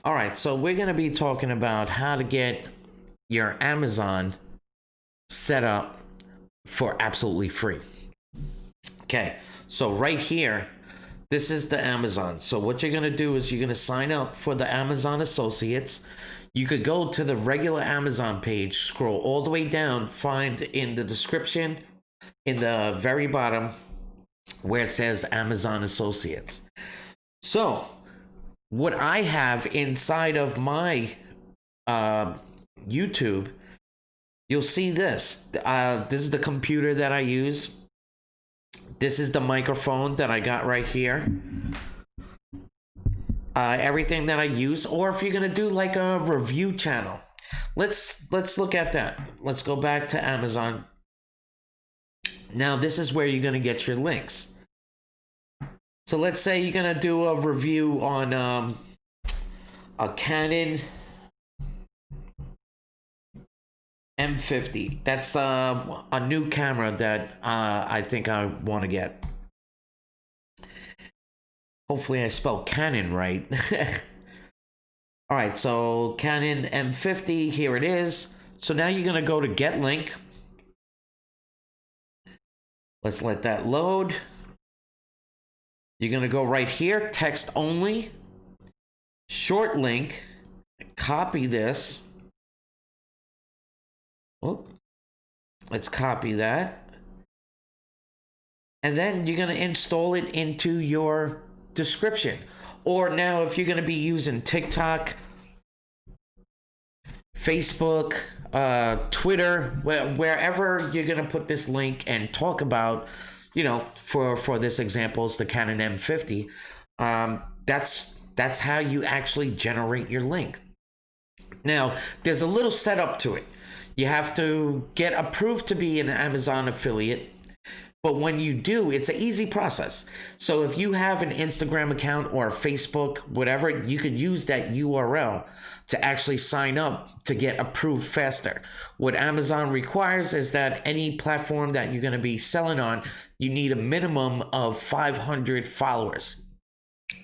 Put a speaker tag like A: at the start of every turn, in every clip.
A: All right, so we're going to be talking about how to get your Amazon set up for absolutely free. Okay, so right here, this is the Amazon. So what you're going to do is you're going to sign up for the Amazon Associates. You could go to the regular Amazon page, scroll all the way down, find in the description, in the very bottom, where it says Amazon Associates. So what I have inside of my YouTube, you'll see this. This is the computer that I use. This is the microphone that I got right here. Everything that I use, or if you're gonna do like a review channel, let's look at that. Let's go back to Amazon. Now this is where you're gonna get your links. So let's say you're gonna do a review on a Canon M50. That's a new camera that I think I want to get. Hopefully I spelled Canon right. All right, so Canon M50, here it is. So now you're gonna go to get link. Let's let that load. You're gonna go right here, text only, short link, copy this. Oh, let's copy that. And then you're gonna install it into your description. Or now if you're gonna be using TikTok, Facebook, Twitter, wherever you're gonna put this link and talk about, you know, for this example, it's the Canon M50. That's how you actually generate your link. Now, there's a little setup to it. You have to get approved to be an Amazon affiliate. But when you do, it's an easy process. So if you have an Instagram account or a Facebook, whatever, you could use that URL to actually sign up to get approved faster. What Amazon requires is that any platform that you're going to be selling on, you need a minimum of 500 followers.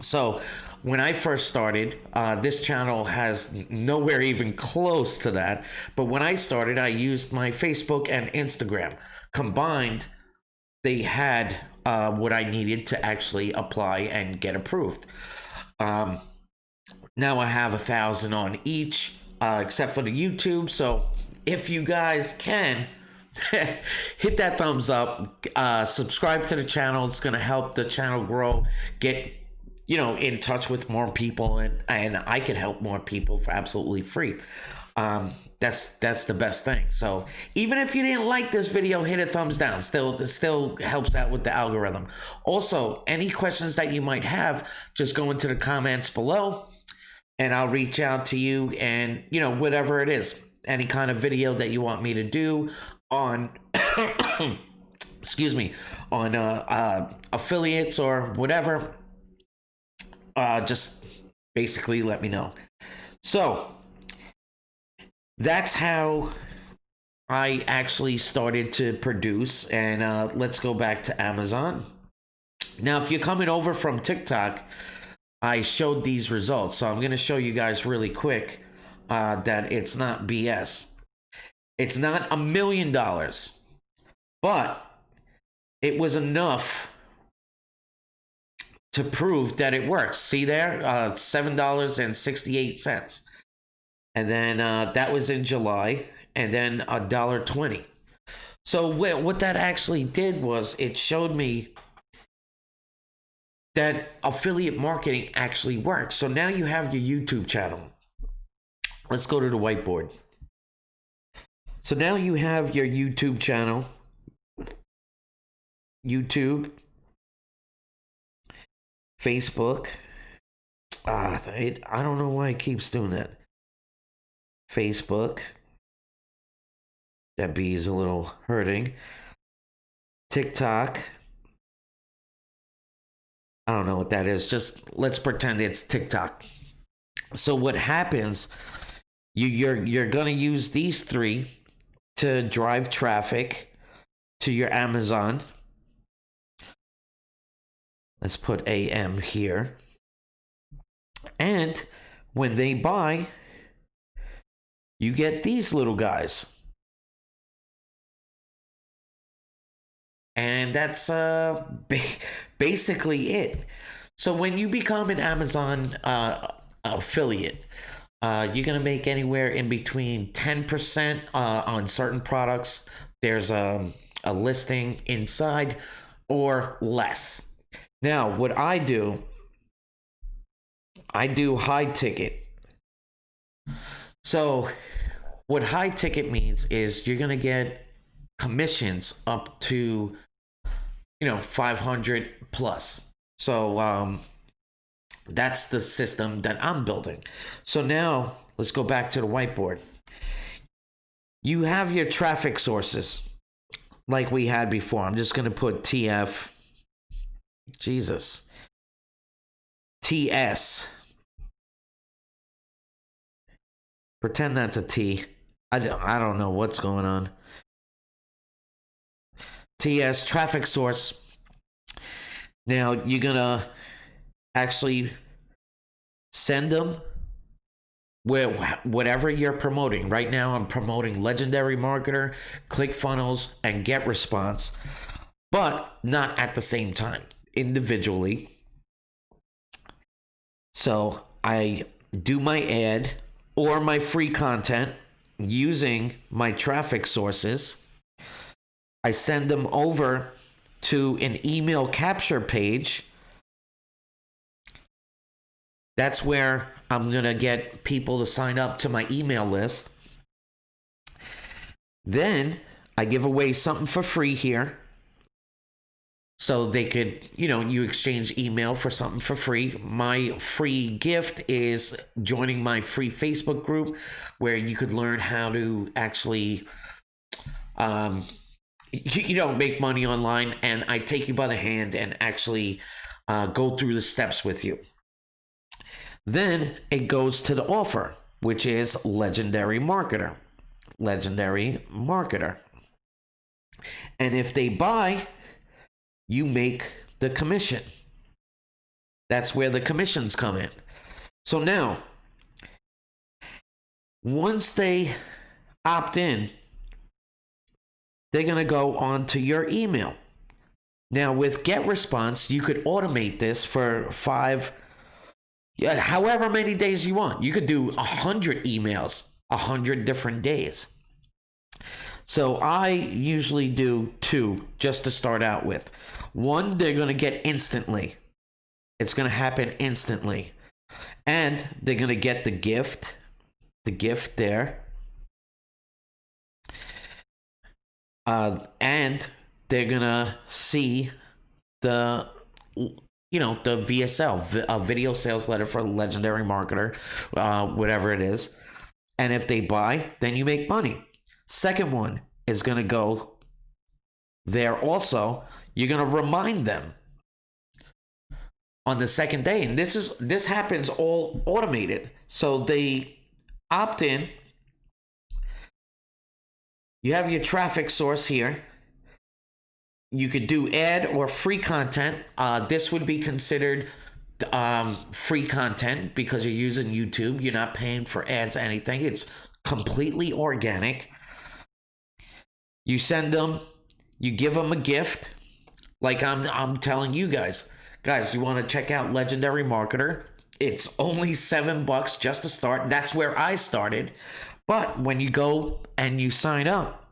A: So when I first started, this channel has nowhere even close to that. But when I started, I used my Facebook and Instagram. Combined, they had what I needed to actually apply and get approved. Now I have 1,000 on each, except for the YouTube. So if you guys can, hit that thumbs up, subscribe to the channel. It's going to help the channel grow, get, you know, in touch with more people, and I can help more people for absolutely free. That's the best thing. So even if you didn't like this video, hit a thumbs down. It still helps out with the algorithm. Also, any questions that you might have, just go into the comments below and I'll reach out to you, and, you know, whatever it is, any kind of video that you want me to do on excuse me, on affiliates or whatever, just basically let me know. So that's how I actually started to produce. And let's go back to Amazon. Now, if you're coming over from TikTok, I showed these results. So I'm going to show you guys really quick that it's not BS. It's not $1 million, but it was enough to prove that it works. See there, $7.68. And then that was in July, and then $1.20. So what that actually did was it showed me that affiliate marketing actually works. So now you have your YouTube channel. Let's go to the whiteboard. So now you have your YouTube channel. YouTube, Facebook. I don't know why it keeps doing that. Facebook. That B is a little hurting. TikTok. I don't know what that is. Just let's pretend it's TikTok. So what happens, you're going to use these three to drive traffic to your Amazon. Let's put AM here. And when they buy, you get these little guys. And that's basically it. So when you become an Amazon affiliate, you're going to make anywhere in between 10% on certain products. There's a listing inside, or less. Now, what I do high ticket. So what high ticket means is you're going to get commissions up to 500 plus. So that's the system that I'm building. So now let's go back to the whiteboard. You have your traffic sources like we had before. I'm just going to put TS. Pretend that's a T. I don't know what's going on. TS, traffic source. Now you're going to actually send them whatever you're promoting. Right now I'm promoting Legendary Marketer, ClickFunnels, and GetResponse, but not at the same time, individually. So I do my ad or my free content using my traffic sources. I send them over to an email capture page. That's where I'm going to get people to sign up to my email list. Then I give away something for free here. So they could, you exchange email for something for free. My free gift is joining my free Facebook group, where you could learn how to actually, make money online. And I take you by the hand and actually go through the steps with you. Then it goes to the offer, which is Legendary Marketer. And if they buy, you make the commission. That's where the commissions come in. So now, once they opt in, they're going to go on to your email. Now, with GetResponse, you could automate this for however many days you want. You could do 100 emails, 100 different days. So I usually do 2 just to start out with. 1, they're going to get instantly. It's going to happen instantly. And they're going to get the gift there. And they're going to see the VSL, a video sales letter for Legendary Marketer, whatever it is. And if they buy, then you make money. Second one is going to go there also. You're going to remind them on the second day. And this happens all automated. So they opt in. You have your traffic source here. You could do ad or free content. This would be considered free content because you're using YouTube. You're not paying for ads, anything. It's completely organic. You send them, you give them a gift. Like I'm telling you guys, you want to check out Legendary Marketer. It's only $7 just to start. That's where I started. But when you go and you sign up,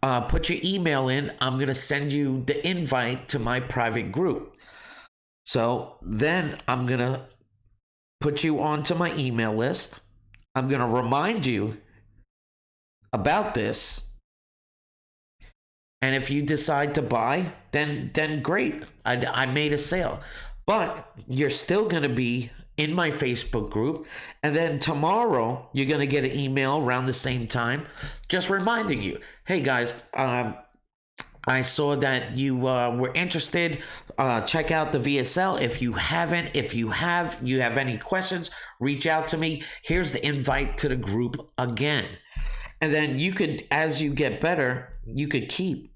A: put your email in. I'm going to send you the invite to my private group. So then I'm going to put you onto my email list. I'm going to remind you about this. And if you decide to buy, then great. I made a sale. But you're still going to be in my Facebook group. And then tomorrow, you're going to get an email around the same time just reminding you, hey guys, I saw that you were interested. Check out the VSL. If you haven't, you have any questions, reach out to me. Here's the invite to the group again. And then you could, as you get better, you could keep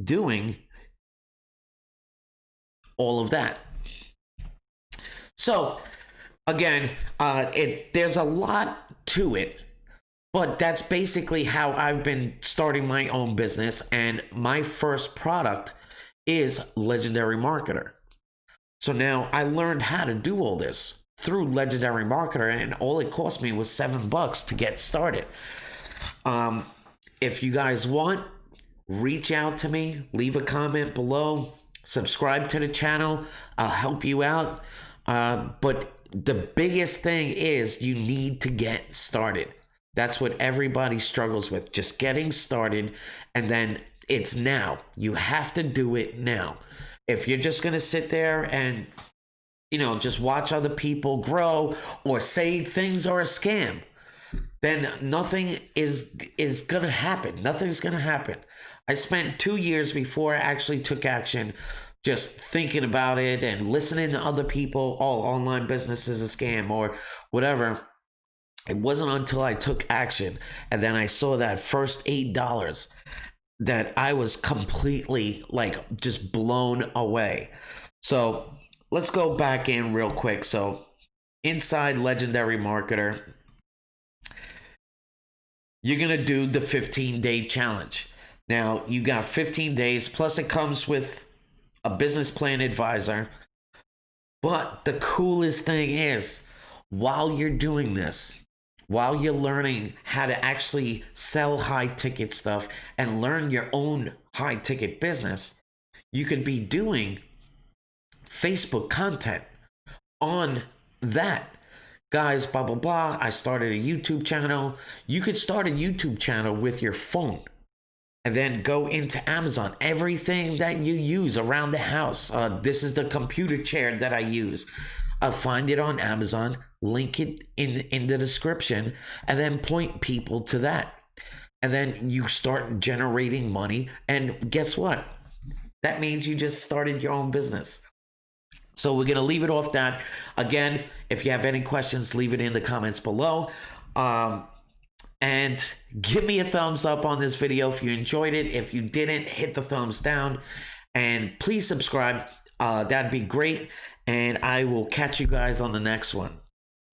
A: doing all of that. So Again, there's a lot to it, but that's basically how I've been starting my own business. And my first product is Legendary Marketer. So now I learned how to do all this through Legendary Marketer, and all it cost me was $7 to get started. If you guys want, reach out to me, leave a comment below, subscribe to the channel. I'll help you out. But the biggest thing is you need to get started. That's what everybody struggles with, just getting started. And then it's now. You have to do it now. If you're just going to sit there and, just watch other people grow or say things are a scam, then nothing is going to happen. Nothing's going to happen. I spent 2 years before I actually took action, just thinking about it and listening to other people. Oh, online business is a scam or whatever. It wasn't until I took action and then I saw that first $8 that I was completely just blown away. So let's go back in real quick. So inside Legendary Marketer, you're going to do the 15-day challenge. Now you got 15 days, plus it comes with a business plan advisor. But the coolest thing is, while you're doing this, while you're learning how to actually sell high ticket stuff and learn your own high ticket business, you could be doing Facebook content on that. Guys, blah, blah, blah. I started a YouTube channel. You could start a YouTube channel with your phone and then go into Amazon. Everything that you use around the house. This is the computer chair that I use. Find it on Amazon, link it in the description, and then point people to that. And then you start generating money. And guess what? That means you just started your own business. So we're going to leave it off that. Again, if you have any questions, leave it in the comments below. And give me a thumbs up on this video if you enjoyed it. If you didn't, hit the thumbs down. And please subscribe. That'd be great. And I will catch you guys on the next one.